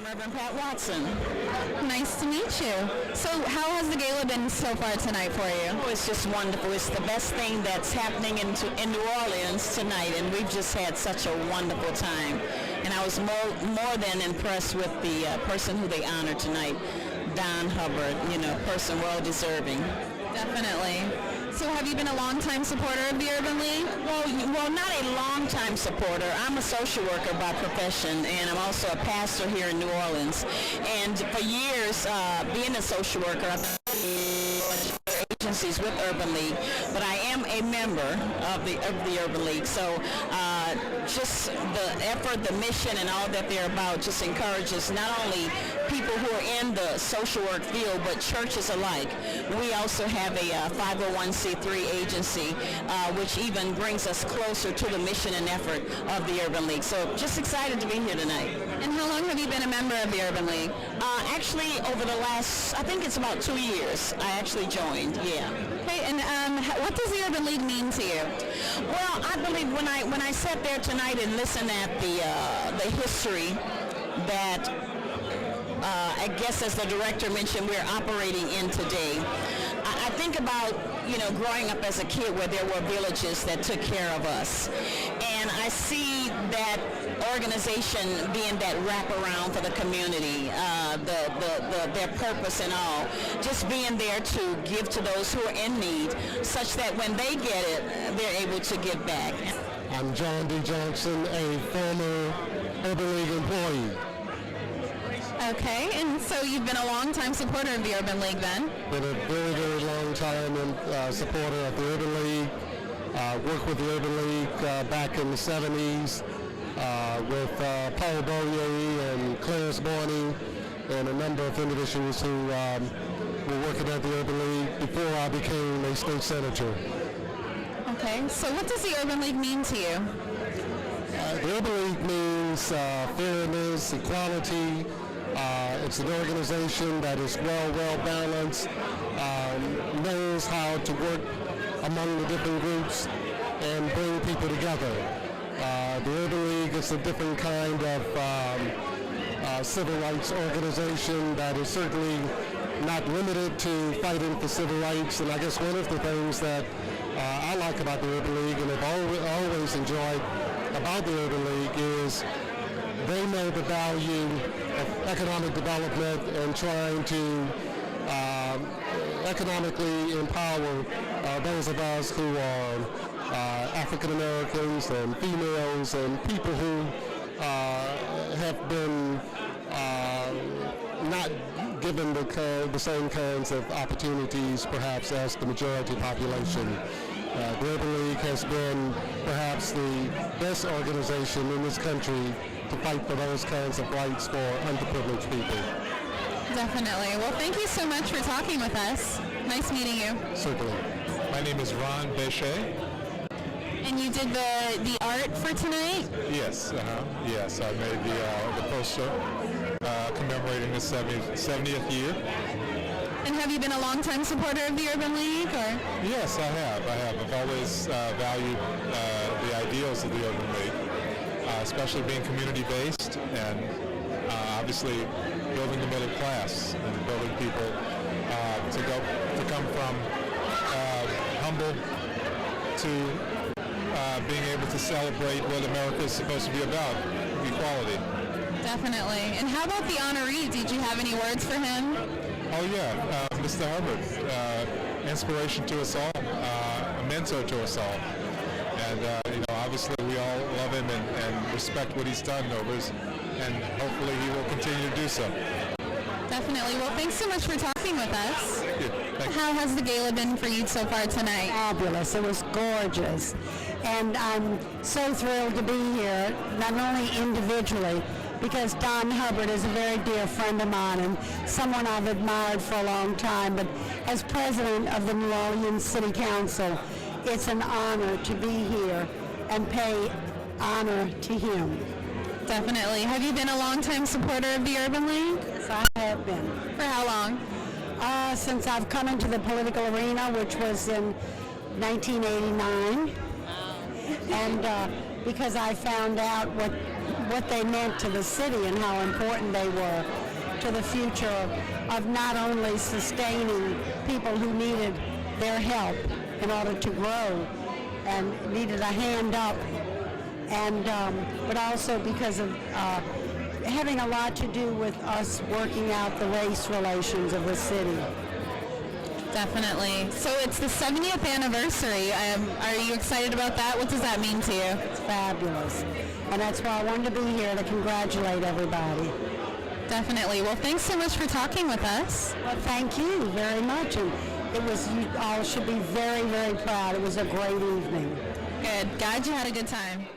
Reverend Pat Watson. Nice to meet you. So how has the gala been so far tonight for you? Oh, it's just wonderful. It's the best thing that's happening in New Orleans tonight, and we've just had such a wonderful time. And I was more than impressed with the person who they honored tonight, Don Hubbard, person well deserving. Definitely. So have you been a long-time supporter of the Urban League? Well, not a long-time supporter. I'm a social worker by profession, and I'm also a pastor here in New Orleans. And for years, being a social worker, I've been agencies with Urban League, but I am a member of the Urban League. So just the effort, the mission, and all that they're about just encourages not only people who are in the social work field, but churches alike. We also have a 501c3 agency, which even brings us closer to the mission and effort of the Urban League. So just excited to be here tonight. And how long have you been a member of the Urban League? Actually, over the last, I think it's about 2 years, I actually joined, yeah. Okay, and what does the Urban League mean to you? Well, I believe when I sat there tonight and listened at the history that I guess as the director mentioned we're operating in today, I think about growing up as a kid where there were villages that took care of us, and I see that organization being that wraparound for the community, their purpose and all, just being there to give to those who are in need, such that when they get it, they're able to give back. I'm John D. Johnson, a former Urban League employee. Okay, and so you've been a long-time supporter of the Urban League then? Been a very, very long time supporter of the Urban League. Worked with the Urban League back in the 70s with Paul Beaulieu and Clarence Borney and a number of individuals who were working at the Urban League before I became a state senator. Okay, so what does the Urban League mean to you? The Urban League means fairness, equality. It's an organization that is well balanced, knows how to work among the different groups and bring people together. The Urban League is a different kind of civil rights organization that is certainly not limited to fighting for civil rights. And I guess one of the things that I like about the Urban League and have always enjoyed about the Urban League is they know the value of economic development and trying to economically empower those of us who are African Americans and females and people who have been not given the same kinds of opportunities perhaps as the majority population. The Urban League has been perhaps the best organization in this country to fight for those kinds of rights for underprivileged people. Definitely. Well, thank you so much for talking with us. Nice meeting you. Certainly. My name is Ron Bechet. And you did the art for tonight? Yes, yes, I made the poster commemorating the 70th year. And have you been a long-time supporter of the Urban League, or? Yes, I have. I've always valued the ideals of the Urban League, especially being community-based and obviously building the middle class and building people to come from humble to being able to celebrate what America is supposed to be about, equality. Definitely. And how about the honoree? Did you have any words for him? Oh yeah, Mr. Hubbard, inspiration to us all, a mentor to us all. And obviously we all love him and respect what he's done over his, and hopefully he will continue to do so. Definitely. Well, thanks so much for talking with us. Thank you. Thank you. How has the gala been for you so far tonight? Fabulous. It was gorgeous. And I'm so thrilled to be here, not only individually, because Don Hubbard is a very dear friend of mine and someone I've admired for a long time, but as president of the New Orleans City Council, it's an honor to be here and pay honor to him. Definitely. Have you been a long-time supporter of the Urban League? Yes, I have been. For how long? Since I've come into the political arena, which was in 1989. And because I found out what what they meant to the city and how important they were to the future of not only sustaining people who needed their help in order to grow and needed a hand up, and but also because of having a lot to do with us working out the race relations of the city. Definitely. So it's the 70th anniversary. Are you excited about that? What does that mean to you? It's fabulous. And that's why I wanted to be here to congratulate everybody. Definitely. Well, thanks so much for talking with us. Well, thank you very much. And you all should be very, very proud. It was a great evening. Good. Glad you had a good time.